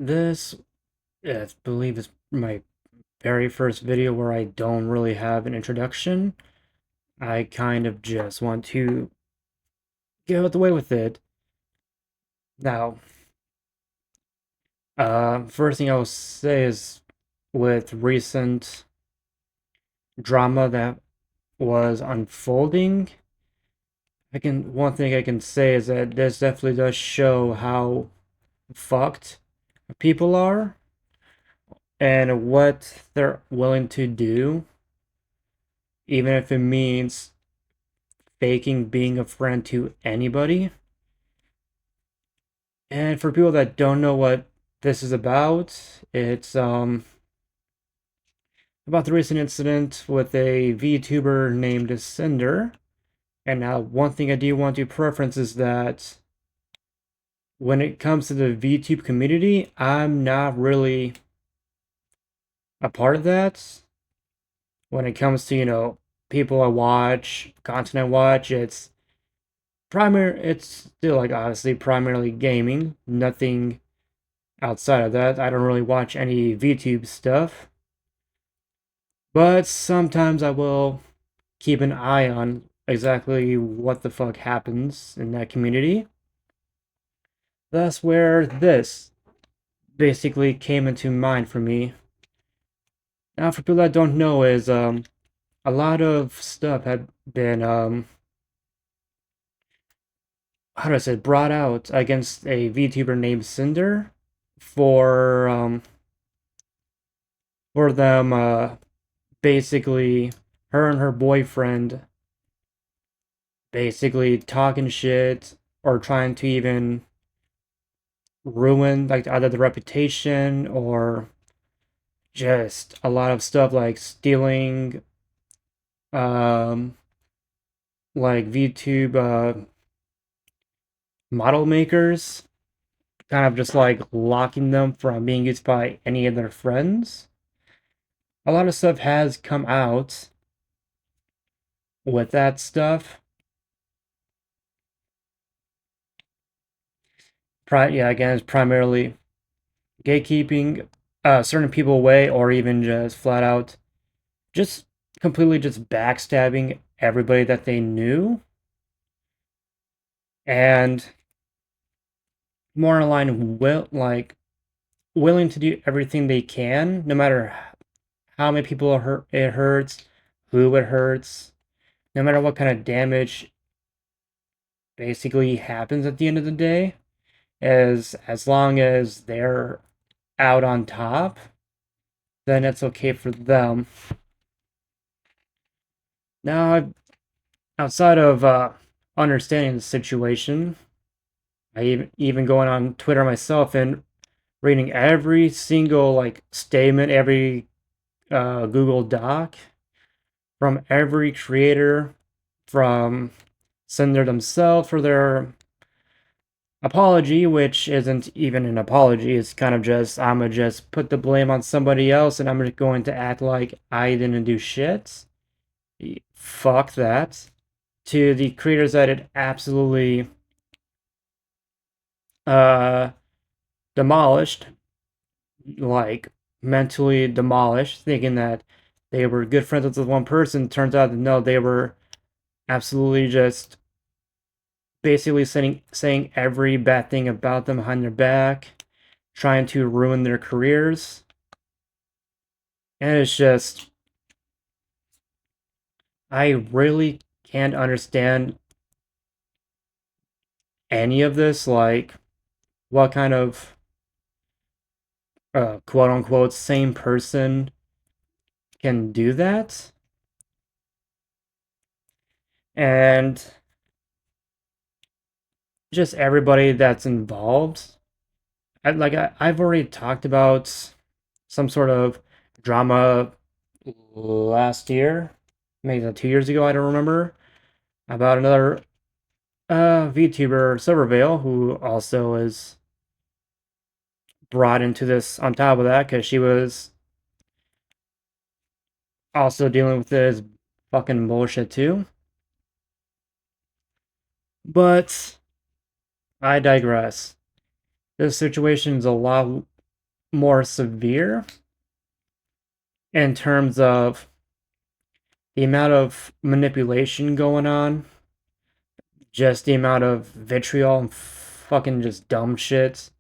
This, I believe, is my very first video where I don't really have an introduction. I kind of just want to get out the way with it. Now, first thing I'll say is with recent drama that was unfolding, one thing I can say is that this definitely does show how fucked people are and what they're willing to do, even if it means faking being a friend to anybody. And for people that don't know what this is about, it's about the recent incident with a VTuber named Cinder. And now one thing I do want to preference is that when it comes to the VTube community, I'm not really a part of that. When it comes to, people I watch, content I watch, it's still like obviously primarily gaming, nothing outside of that. I don't really watch any VTube stuff, but sometimes I will keep an eye on exactly what the fuck happens in that community. That's where this basically came into mind for me. Now, for people that don't know, is a lot of stuff had been how do I say brought out against a VTuber named Cinder for them basically her and her boyfriend basically talking shit or trying to even ruin like either the reputation or just a lot of stuff like stealing um like VTube model makers, kind of just like locking them from being used by any of their friends. A lot of stuff has come out with that stuff. Yeah, again, it's primarily gatekeeping certain people away, or even just flat out, just completely just backstabbing everybody that they knew, and more in line willing to do everything they can, no matter how many people it hurts, who it hurts, no matter what kind of damage basically happens at the end of the day, as long as they're out on top, then it's okay for them. Now, outside of understanding the situation, I even going on Twitter myself and reading every single like statement, every Google Doc from every creator, from Sender themselves for their apology, which isn't even an apology. It's kind of just, I'm gonna just put the blame on somebody else and I'm just going to act like I didn't do shit. Fuck that. To the creators that it absolutely uh demolished, like mentally demolished, thinking that they were good friends with one person. Turns out that no, they were absolutely just basically saying every bad thing about them behind their back, trying to ruin their careers. And it's just, I really can't understand any of this. Like, what kind of quote unquote same person can do that? And just everybody that's involved. I've already talked about some sort of drama last year, maybe 2 years ago, I don't remember, about another VTuber, Silvervale, who also is brought into this on top of that because she was also dealing with this fucking bullshit too. But I digress. This situation is a lot. more severe in terms of the amount of manipulation going on, just the amount of vitriol and fucking just dumb shit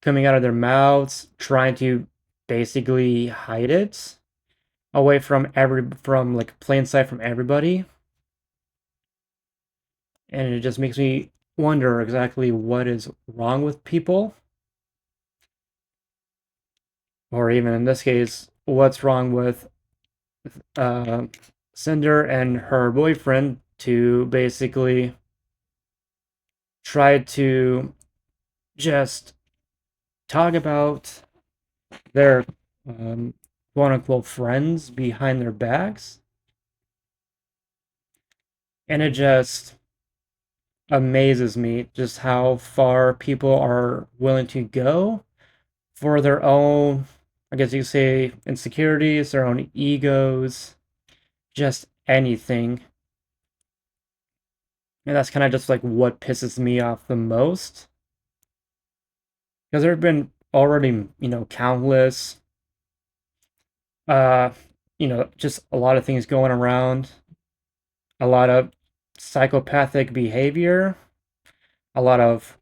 coming out of their mouths, trying to basically hide it away from like plain sight from everybody. And it just makes me wonder exactly what is wrong with people, or even in this case, what's wrong with uh, Cinder and her boyfriend to basically try to just talk about their quote unquote friends behind their backs. And it just amazes me just how far people are willing to go for their own, I guess you could say, insecurities, their own egos, just anything. And that's kind of just like what pisses me off the most. Because there have been already, countless, uh, just a lot of things going around, a lot of psychopathic behavior, a lot of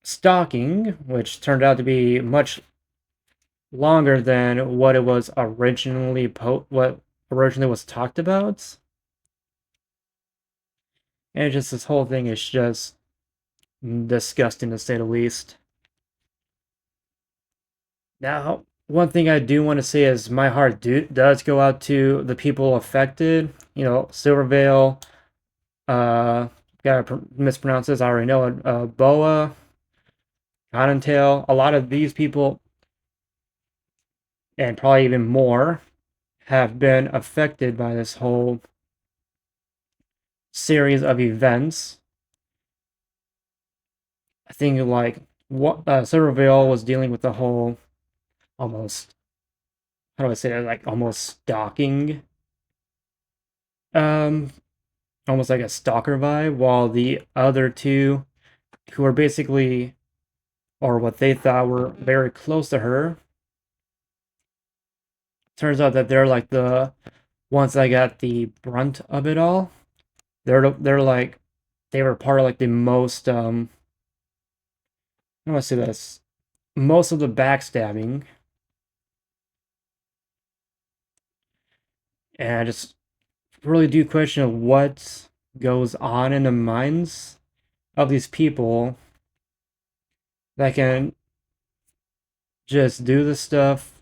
stalking, which turned out to be much longer than what it was what originally was talked about. And just this whole thing is just disgusting to say the least. Now, one thing I do want to say is my heart does go out to the people affected. Silvervale, uh, gotta mispronounce this, I already know it. Boa, Cottontail, a lot of these people, and probably even more, have been affected by this whole series of events. I think like what Silvervale was dealing with the whole almost, how do I say that, like almost stalking, um almost like a stalker vibe, while the other two, who were basically, or what they thought were very close to her, turns out that they're like the ones that got the brunt of it all. They're like, they were part of like the most I want to say this, most of the backstabbing. And I just really do question what goes on in the minds of these people that can just do this stuff,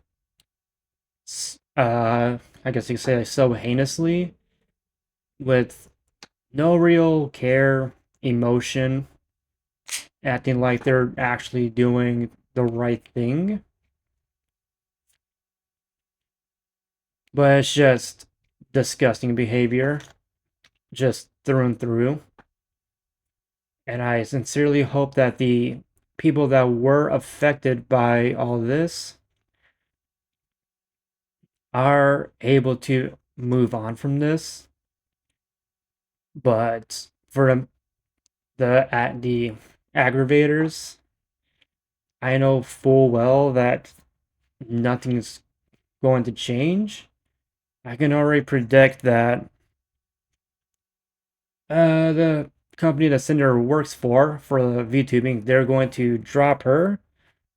I guess you could say, like, so heinously, with no real care, emotion, acting like they're actually doing the right thing. But it's just disgusting behavior, just through and through. And I sincerely hope that the people that were affected by all this are able to move on from this. But for the aggravators, I know full well that nothing's going to change. I can already predict that the company that Cinder works for the VTubing, they're going to drop her.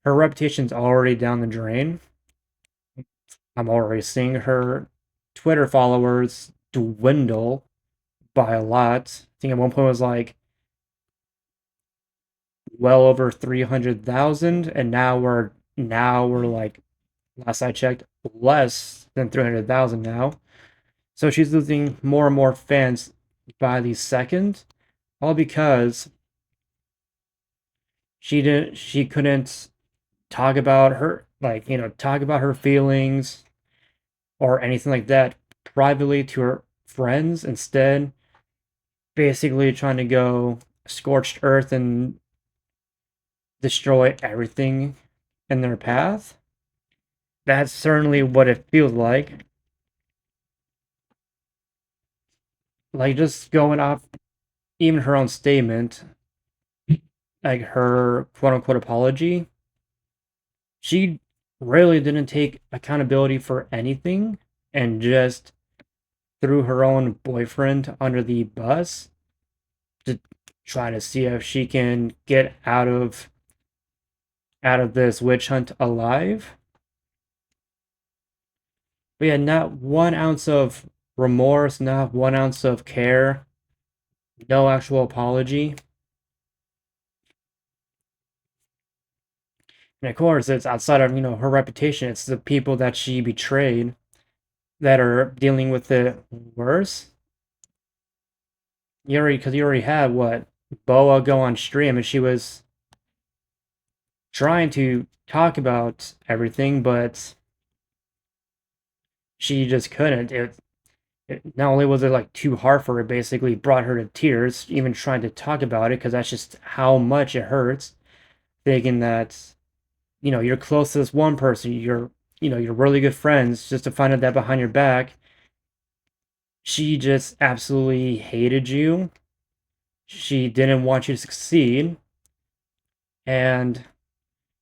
Her reputation's already down the drain. I'm already seeing her Twitter followers dwindle by a lot. I think at one point it was like well over 300,000, and now we're like, last I checked, less than 300,000 now. So she's losing more and more fans by the second, all because she couldn't talk about her, like, talk about her feelings or anything like that privately to her friends. Instead, basically trying to go scorched earth and destroy everything in their path. That's certainly what it feels like. Like, just going off even her own statement, like her quote unquote apology, she really didn't take accountability for anything and just threw her own boyfriend under the bus to try to see if she can get out of this witch hunt alive. But yeah, not 1 ounce of remorse, not 1 ounce of care, no actual apology. And of course, it's outside of, her reputation. It's the people that she betrayed that are dealing with it worse. Because you already had what Boa go on stream, and she was trying to talk about everything, but she just couldn't. Not only was it like too hard for her, it basically brought her to tears, even trying to talk about it, because that's just how much it hurts. Thinking that you're close to this one person, you're really good friends, just to find out that behind your back, she just absolutely hated you. She didn't want you to succeed, and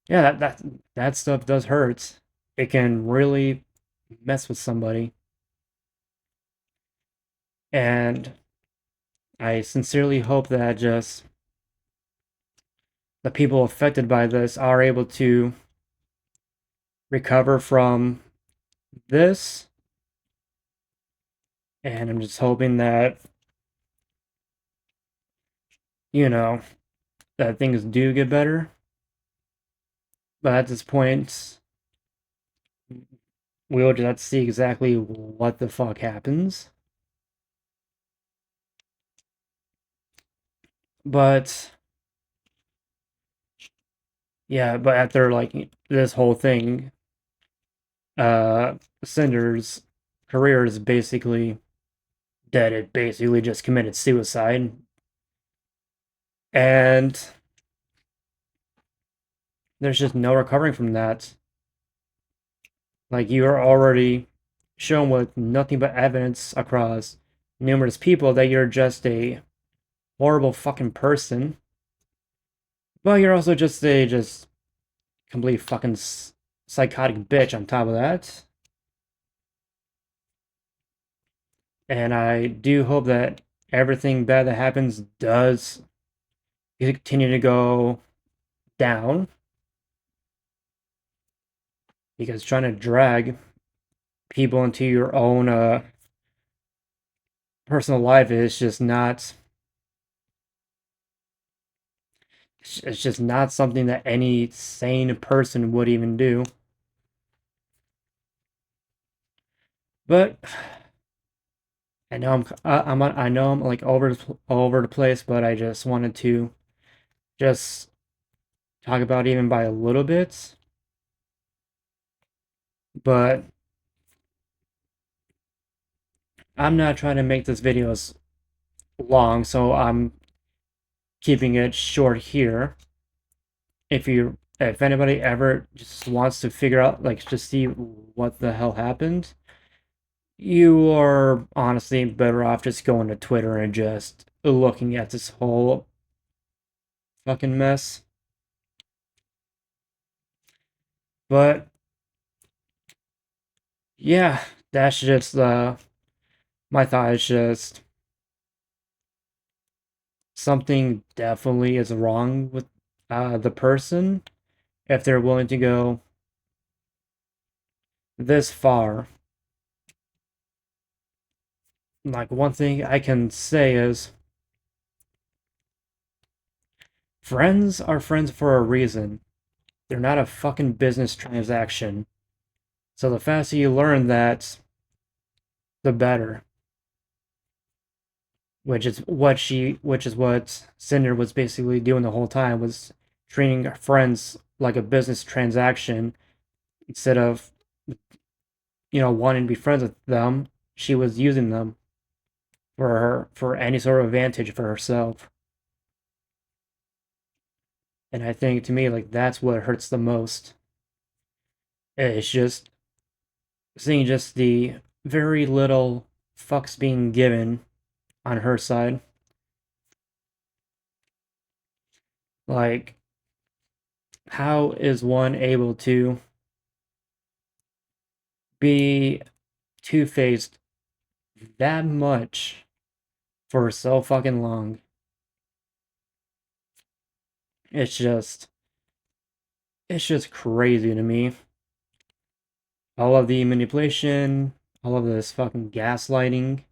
yeah, that stuff does hurt. It can really mess with somebody, and I sincerely hope that just the people affected by this are able to recover from this. And I'm just hoping that, you know, that things do get better. But at this point, we'll just have to see exactly what the fuck happens. But yeah, but after like this whole thing, Cinder's career is basically dead. It basically just committed suicide. And there's just no recovering from that. Like, you are already shown with nothing but evidence across numerous people that you're just a horrible fucking person. But you're also just a complete fucking psychotic bitch on top of that. And I do hope that everything bad that happens does continue to go down. Because trying to drag people into your own personal life is just not. It's just not something that any sane person would even do. But I know I'm like all over the place, but I just wanted to just talk about it even by a little bit. But I'm not trying to make this video as long, so I'm keeping it short here. If anybody ever just wants to figure out, like, just see what the hell happened, you are honestly better off just going to Twitter and just looking at this whole fucking mess. But yeah, that's just my thought is just something definitely is wrong with the person if they're willing to go this far. Like, one thing I can say is friends are friends for a reason. They're not a fucking business transaction. So the faster you learn that, the better. Which is what Cinder was basically doing the whole time, was treating her friends like a business transaction instead of wanting to be friends with them. She was using them for any sort of advantage for herself. And I think, to me, like, that's what hurts the most. It's just seeing just the very little fucks being given on her side. Like, how is one able to be two-faced that much for so fucking long. It's just it's just crazy to me. All of the manipulation, all of this fucking gaslighting.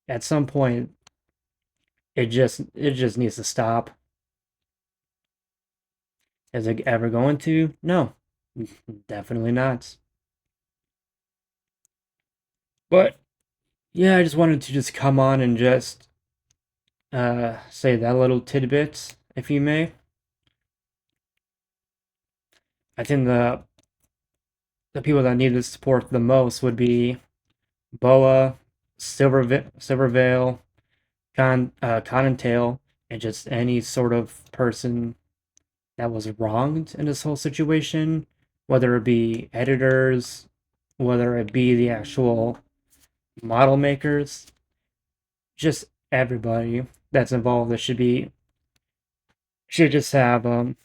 At some point, it just needs to stop. Is it ever going to? No, definitely not. But yeah, I just wanted to just come on and just say that little tidbit, if you may. I think the people that need this support the most would be Boa, Silvervale, Cottontail, and just any sort of person that was wronged in this whole situation, whether it be editors, whether it be the actual model makers, just everybody that's involved that should just have a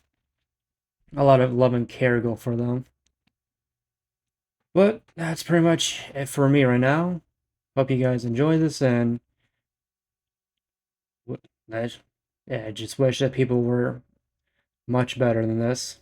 lot of love and care go for them. But that's pretty much it for me right now. Hope you guys enjoy this, and I, yeah, I just wish that people were much better than this.